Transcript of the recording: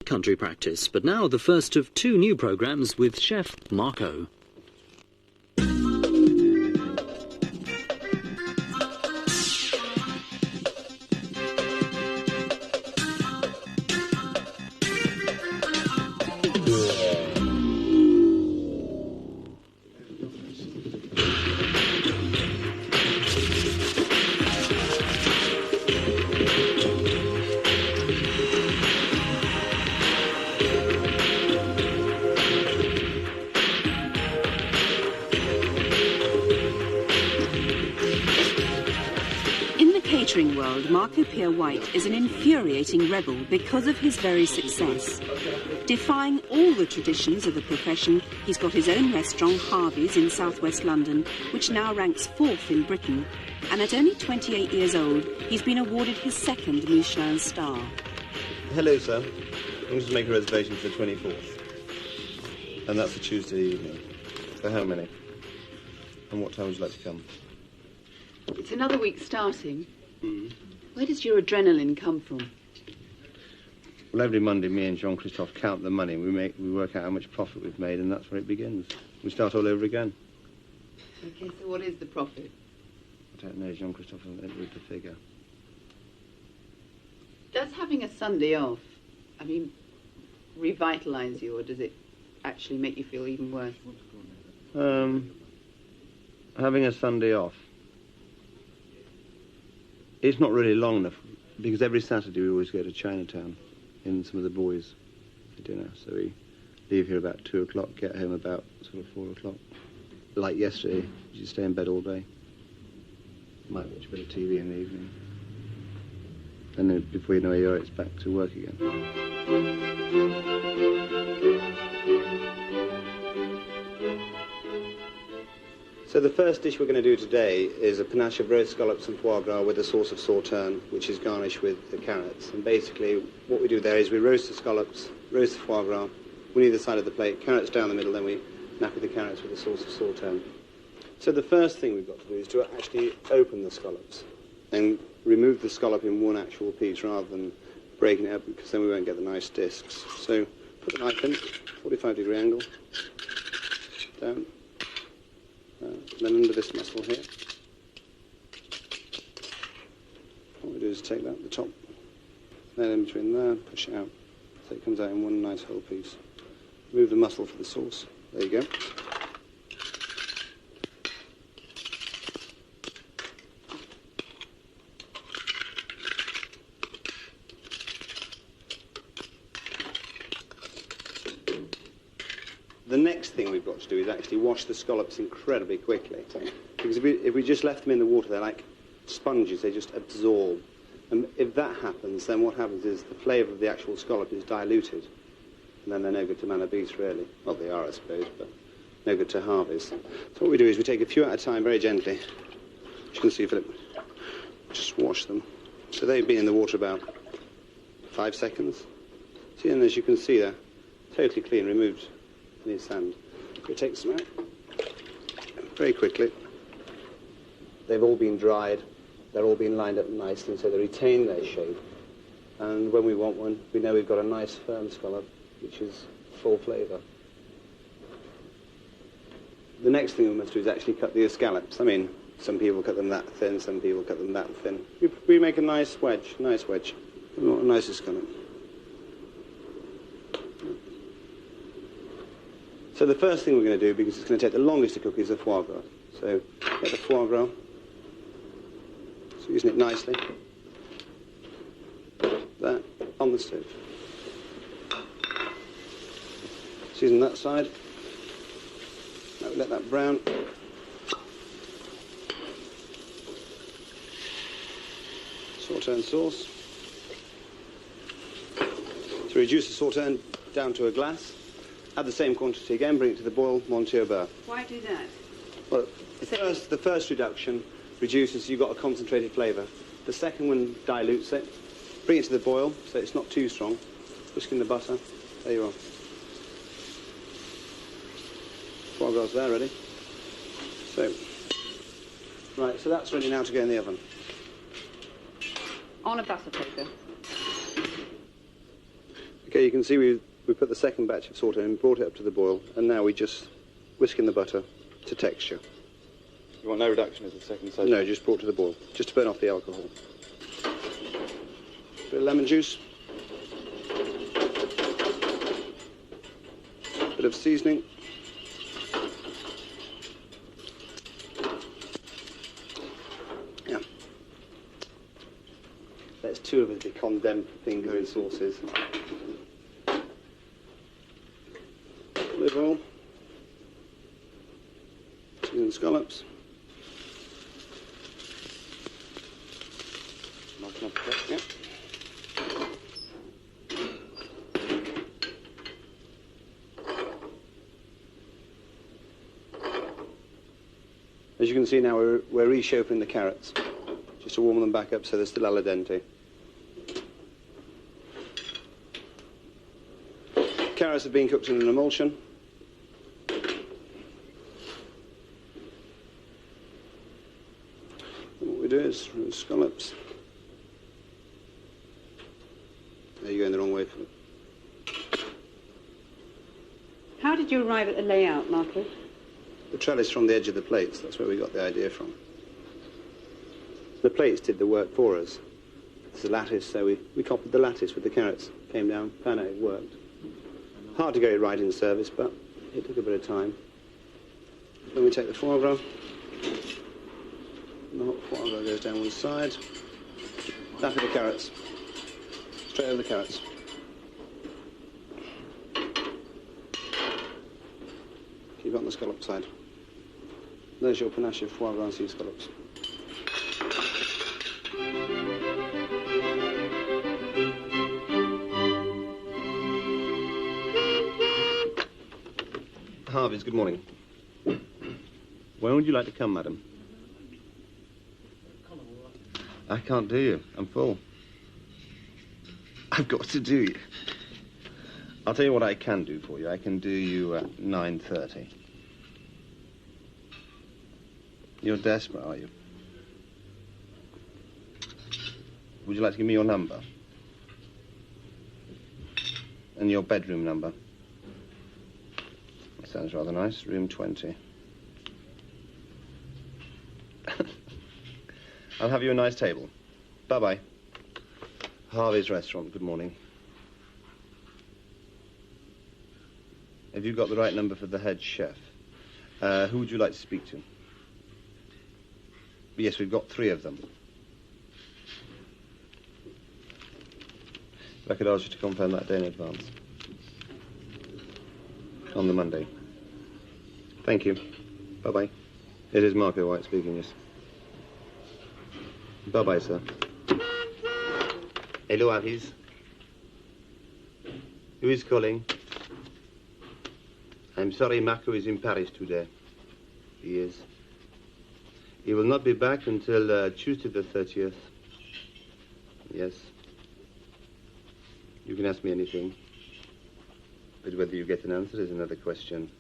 country practice, but now the first of 2 new programmes with chef Marco. Marco Pierre White is an infuriating rebel because of his very success. Defying all the traditions of the profession, he's got his own restaurant, Harvey's, in southwest London, which now ranks 4th in Britain. And at only 28 years old, he's been awarded his 2nd Michelin star. Hello, sir. I'm going to make a reservation for the 24th. And that's a Tuesday evening. For how many? And what time would you like to come? It's another week starting. Where does your adrenaline come from? Well, every Monday, me and Jean-Christophe count the money. We work out how much profit we've made, and that's where it begins. We start all over again. Okay, so what is the profit? I don't know, Jean-Christophe hasn't read the figure. Does having a Sunday off, I mean, revitalise you, or does it actually make you feel even worse? Having a Sunday off. It's not really long enough, because every Saturday we always go to Chinatown in some of the boys for dinner. So we leave here about 2 o'clock, get home about sort of 4 o'clock. Like yesterday, you stay in bed all day. Might watch a bit of TV in the evening. And then before you know where you are, it's back to work again. So the first dish we're going to do today is a panache of roast scallops and foie gras with a sauce of sauterne, which is garnished with the carrots. And basically, what we do there is we roast the scallops, roast the foie gras, on either side of the plate, carrots down the middle, then we nappy the carrots with a sauce of sauterne. So the first thing we've got to do is to actually open the scallops and remove the scallop in one actual piece rather than breaking it up, because then we won't get the nice discs. So put the knife in, 45-degree angle, down. Then under this muscle here, what we do is take that, the top, then in between there, push it out, so it comes out in one nice whole piece. Move the muscle for the sauce. There you go. The next thing we've got to do is actually wash the scallops incredibly quickly. Because if we just left them in the water, they're like sponges, they just absorb. And if that happens, then what happens is the flavour of the actual scallop is diluted. And then they're no good to man a beast, really. Well, they are, I suppose, but no good to Harvey's. So what we do is we take a few at a time, very gently. As you can see, Philip, just wash them. So they've been in the water about 5 seconds. See, and as you can see, they're totally clean, removed any sand. We take some out very quickly. They've all been dried. They're all been lined up nicely, so they retain their shape. And when we want one, we know we've got a nice firm scallop, which is full flavour. The next thing we must do is actually cut the scallops. I mean, some people cut them that thin, some people cut them that thin. We make a nice wedge, We want a nicer scallop. So the first thing we're going to do, because it's going to take the longest to cook, is the foie gras. So get the foie gras, season it nicely. There, on the stove. Season that side. Now we let that brown. Sauterne sauce. To reduce the sauterne down to a glass. Add the same quantity again, bring it to the boil, monter au beurre. Why do that? Well, the first reduction reduces, you've got a concentrated flavour. The second one dilutes it. Bring it to the boil, so it's not too strong. Whisk in the butter. There you are. Foie gras there, ready. So, right, so that's ready now to go in the oven. On a butter paper. Okay, you can see we put the second batch of sauté and brought it up to the boil, and now we just whisk in the butter to texture. You want no reduction as the second stage? No, just brought to the boil, just to burn off the alcohol. Bit of lemon juice. Bit of seasoning. Yeah. That's two of the condensed fingering sauces. Olive oil. Seasoned scallops. Yeah. As you can see now, we're reshaping the carrots, just to warm them back up so they're still al dente. Carrots have been cooked in an emulsion. And what we do is scallops. There you're going the wrong way for it. How did you arrive at the layout, Marco? The trellis from the edge of the plates, that's where we got the idea from. The plates did the work for us. It's a lattice, so we copied the lattice with the carrots. Came down, pan it worked. Hard to get it right in service, but it took a bit of time. Then we take the foie gras. And the hot foie gras goes down one side. That for the carrots. Straight over the carrots. Keep it on the scallop side. There's your panache of foie gras and sea scallops. Harvey's, good morning. When would you like to come, madam? I can't do you. I'm full. I've got to do you. I'll tell you what I can do for you. I can do you at 9:30. You're desperate, are you? Would you like to give me your number? And your bedroom number? That sounds rather nice. Room 20. I'll have you a nice table. Bye-bye. Harvey's restaurant, good morning. Have you got the right number for the head chef? Who would you like to speak to? Yes, we've got 3 of them. If I could ask you to confirm that day in advance. On the Monday. Thank you. Bye-bye. It is Marco White speaking, yes. Bye-bye, sir. Hello, Harvey's. Who is calling? I'm sorry, Marco is in Paris today. He is. He will not be back until Tuesday the 30th. Yes. You can ask me anything. But whether you get an answer is another question.